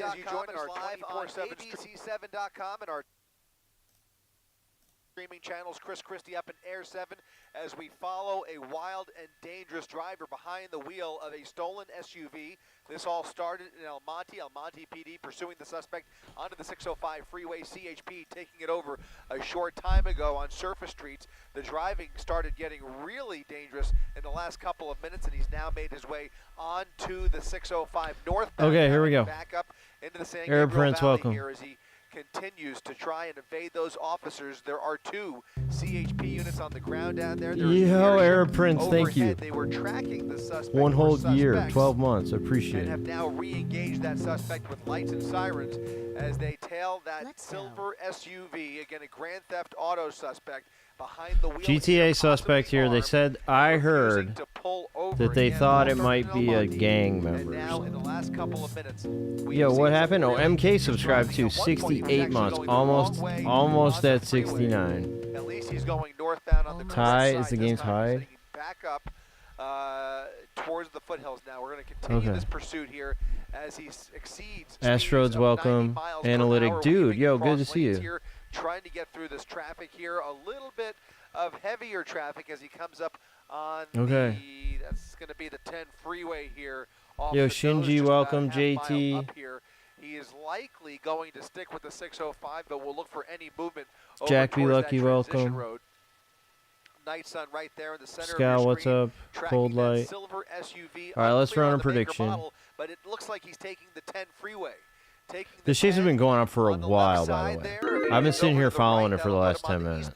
as you join us live on ABC7.com and our streaming channels. Chris Christie up in Air 7 as we follow a wild and dangerous driver behind the wheel of a stolen SUV. This all started in El Monte PD pursuing the suspect onto the 605 freeway. CHP taking it over a short time ago on surface streets. The driving started getting really dangerous in the last couple of minutes, and he's now made his way onto the 605 northbound. Okay, here we go. Back up into the San Arab Gabriel Prince, Valley welcome. here as he continues to try and evade those officers. There are 2 CHP units on the ground down there. Yo, Arab Prince, thank you. They were tracking the suspect. One whole year, 12 months. I appreciate and it. have now re-engaged that suspect with lights and sirens as they tail that silver SUV. Again, a Grand Theft Auto suspect behind the wheel. GTA suspect here. They said, I heard that they thought it might be a gang member. Now, in the last couple of minutes, Yo, what happened? Oh, MK subscribed to 68 months. Almost at 69. At least he's going northbound on the Ty, is the game tied? Back up towards the foothills now. We're going to continue this pursuit here as he exceeds Astrodes, welcome. Analytic dude, yo, good to see you. Here, trying to get through this traffic here. A little bit of heavier traffic as he comes up on that's going to be the 10 freeway here. Yo, Shinji, welcome. JT. Up here. He is likely going to stick with the 605, but we'll look for any movement over Jack B. towards Lucky, that welcome. road. Night sun right there in the center Scal, of your what's screen, up? tracking Cold that light. silver SUV. All right, let's Unclear run on a the maker prediction. model, but it looks like he's taking the 10 freeway. This chase has been going on for a while, by the way. I've been sitting here following it for the last 10 minutes.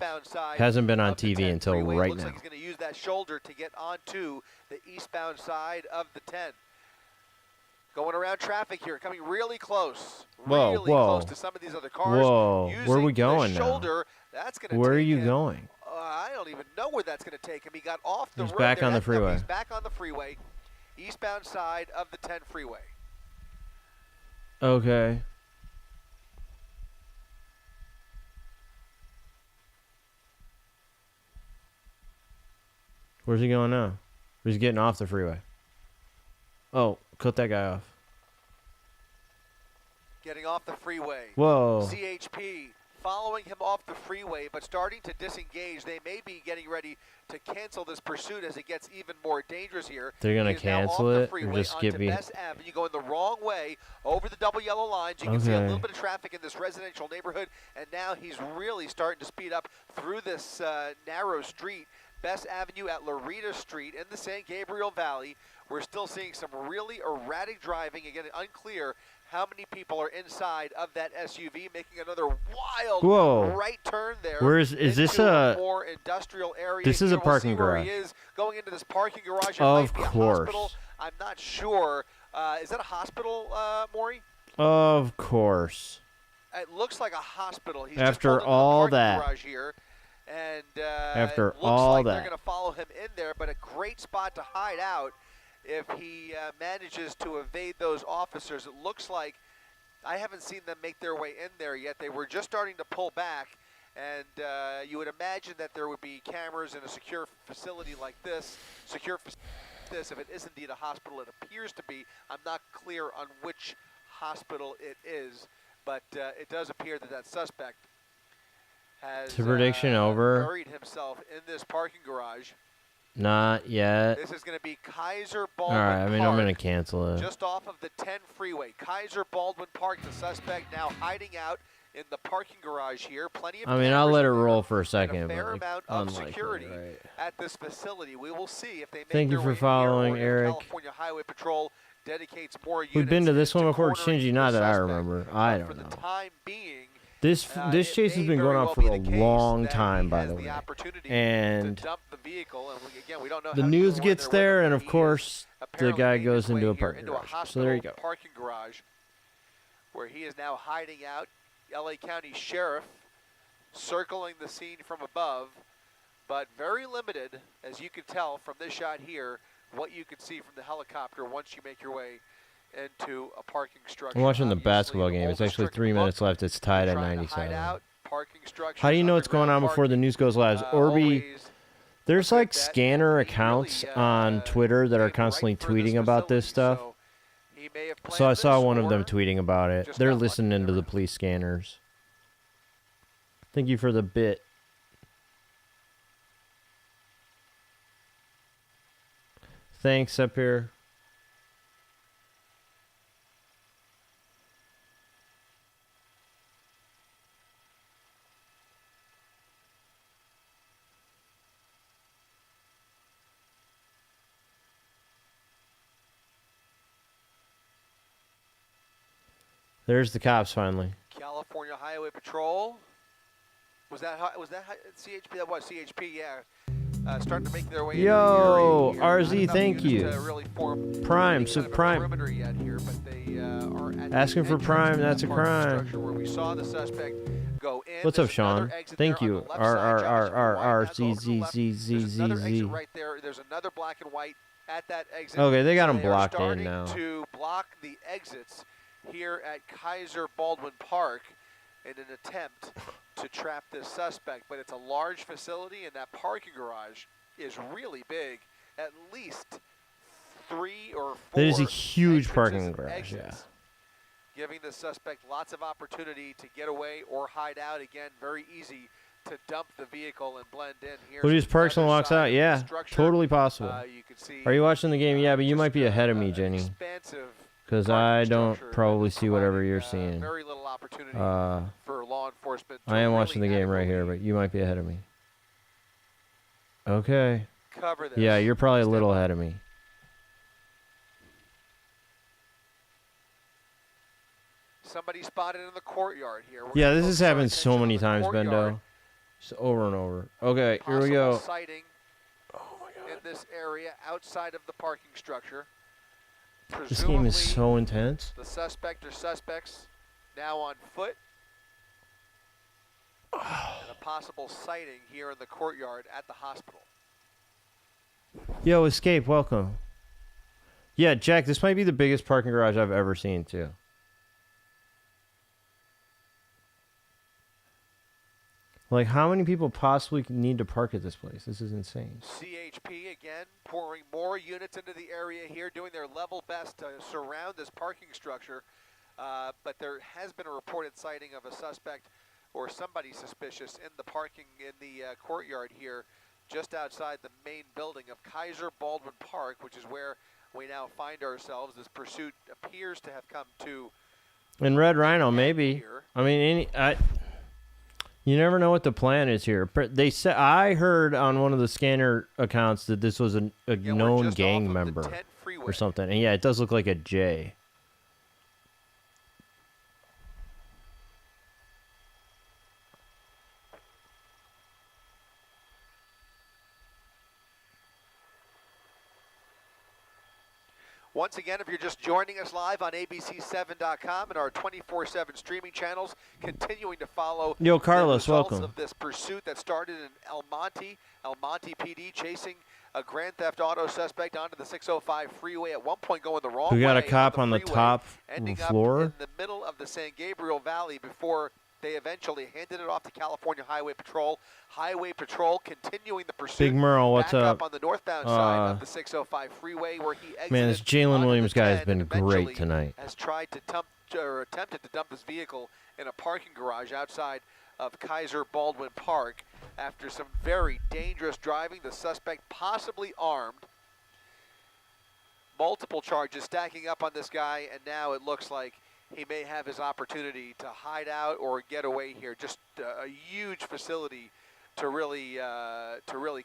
Hasn't been on TV until right Looks now. like he's going to use that shoulder to get onto the eastbound side of the 10. Going around traffic here, coming really close. Really close to some of these other cars. Whoa, where are we going now? That's gonna Where are take you him. going? I don't even know where that's going to take him. He got off the road. He's back on the freeway. He's back on the freeway, eastbound side of the 10 freeway. Okay. Where's he going now? He's getting off the freeway. Oh, cut that guy off. Getting off the freeway. Whoa. CHP following him off the freeway, but starting to disengage. They may be getting ready to cancel this pursuit as it gets even more dangerous here. They're going to cancel it or just skip me? Bess Avenue, going the wrong way over the double yellow lines. You can see a little bit of traffic in this residential neighborhood, and now he's really starting to speed up through this narrow street. Bess Avenue at Loretta Street in the San Gabriel Valley. We're still seeing some really erratic driving. Again, unclear how many people are inside of that SUV, making another wild right turn there. Where is this a more industrial area? This is a parking garage. garage. He is going into this parking garage. Of course. I'm not sure. Is that a hospital, Maury? Of course. It looks like a hospital. He's after just all the that. garage here. And after it looks all like that, they're going to follow him in there, but a great spot to hide out if he manages to evade those officers. It looks like I haven't seen them make their way in there yet. They were just starting to pull back, and you would imagine that there would be cameras in a secure facility like this. If it is indeed a hospital, it appears to be. I'm not clear on which hospital it is, but it does appear that that suspect has prediction over. buried himself in this parking garage. Not yet. This is going to be Kaiser Baldwin All right, I mean, Park, I'm going to cancel it. just off of the 10 freeway. Kaiser Baldwin Park, the suspect now hiding out in the parking garage here. Plenty of I'll let it cameras roll for a and second. a fair but amount of unlikely, security right? at this facility. We will see if they make Thank you their for way in here following, or if Eric. California Highway Patrol dedicates more units. We've been to this one before, cornering Shinji. the Not that I suspect. remember. I For don't the know. time being, This chase has been going on for a long time, by the way. And we don't know the how news to gets there, and of course, the guy goes into a parking garage. So there you go. Parking garage, where he is now hiding out. LA County Sheriff circling the scene from above, but very limited, as you can tell from this shot here, what you can see from the helicopter once you make your way into a parking structure. I'm watching the Obviously, basketball game. It's actually 3 minutes left. It's tied at trying to hide 97. out, parking structures, How do you know what's going on before the news goes live? Orby, there's like scanner accounts on Twitter that are constantly tweeting about this stuff. He may have So I saw one of them or tweeting about it. just They're got lucky listening to there. the police scanners. Thank you for the bit. Thanks up here. There's the cops finally. California Highway Patrol. Was that CHP? That was CHP, yeah. Starting to make their way Yo, into the area here. RZ, thank you. Really Prime, so Prime. Here, but they are at asking the for Prime, that's a parking crime. structure where we saw the suspect go in. What's up, Sean? Thank you. R-R-R-R-R-Z-Z-Z-Z-Z. Right there. There's another black and white at that exit. Okay, they got So him blocked in starting now. to block the exits here at Kaiser Baldwin Park in an attempt to trap this suspect, but it's a large facility and that parking garage is really big, at least 3 or 4. That is a huge entrances parking and garage, exits, giving the suspect lots of opportunity to get away or hide out. Again, very easy to dump the vehicle and blend in. Here's Who just parks and walks out? Yeah, totally possible. You can see, Are you watching the game? Yeah, but you might be ahead of me, Jenny. Expansive because I don't structure probably and see whatever providing, you're seeing. Very little opportunity for law enforcement. I am watching the game right here, but you might be ahead of me. Okay. Cover this. Yeah, you're probably a little ahead of me. Somebody spotted in the courtyard here. Yeah, this has happened so many times, Bendo. Just over and over. Okay, here we go. Sighting in this area outside of the parking structure. This game is so intense. The suspect or suspects now on foot. And a possible sighting here in the courtyard at the hospital. Yo, Escape, welcome. Yeah, Jack, this might be the biggest parking garage I've ever seen, too. Like, how many people possibly need to park at this place? This is insane. CHP, again, pouring more units into the area here, doing their level best to surround this parking structure. But there has been a reported sighting of a suspect or somebody suspicious in the parking in the courtyard here, just outside the main building of Kaiser Baldwin Park, which is where we now find ourselves. This pursuit appears to have come to. In Red Rhino, maybe. Here. I mean, you never know what the plan is here. They said I heard on one of the scanner accounts that this was a known gang member or something. And yeah, it does look like a J. Once again, if you're just joining us live on abc7.com and our 24/7 streaming channels, continuing to follow Yo, Carlos, the results welcome. of this pursuit that started in El Monte PD chasing a Grand Theft Auto suspect onto the 605 freeway, at one point going the wrong way. We got a cop on the top floor. In the middle of the San Gabriel Valley before they eventually handed it off to California Highway Patrol. Highway Patrol continuing the pursuit. Big Merle, what's up? On the northbound side of the 605 freeway, where he exited. Man, this Jalen Williams guy has been great tonight. Has tried to attempted to dump his vehicle in a parking garage outside of Kaiser Baldwin Park after some very dangerous driving. The suspect possibly armed. Multiple charges stacking up on this guy, and now it looks like he may have his opportunity to hide out or get away here. Just a huge facility to really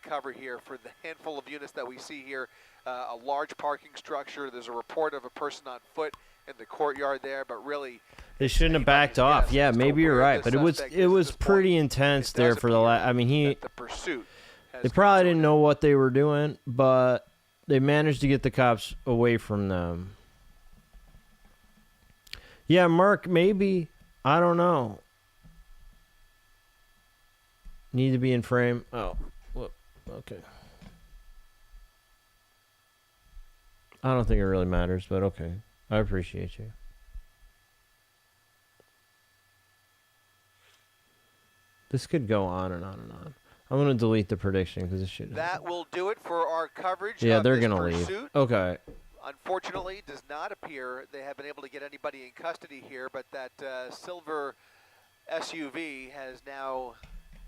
cover here for the handful of units that we see here. A large parking structure. There's a report of a person on foot in the courtyard there, but really they shouldn't have backed off. Yeah, maybe you're right, but it was pretty intense there for the last. I mean, they probably didn't know what they were doing, but they managed to get the cops away from them. Yeah, Mark, maybe. I don't know. Need to be in frame. Oh, well, okay. I don't think it really matters, but okay. I appreciate you. This could go on and on and on. I'm going to delete the prediction because this shit. That will do it for our coverage. Yeah, they're going to leave. Okay. unfortunately, does not appear they have been able to get anybody in custody here, but that silver SUV has now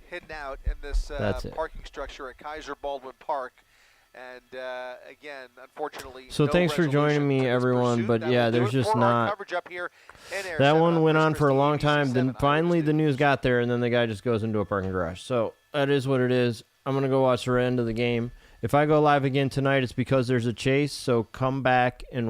hidden out in this parking structure at Kaiser Baldwin Park. And again, unfortunately, so thanks for joining me, everyone. But yeah, there's just not. That one went on for a long time. Then finally the news got there, and then the guy just goes into a parking garage. So that is what it is. I'm gonna go watch the end of the game. If I go live again tonight, it's because there's a chase. So come back and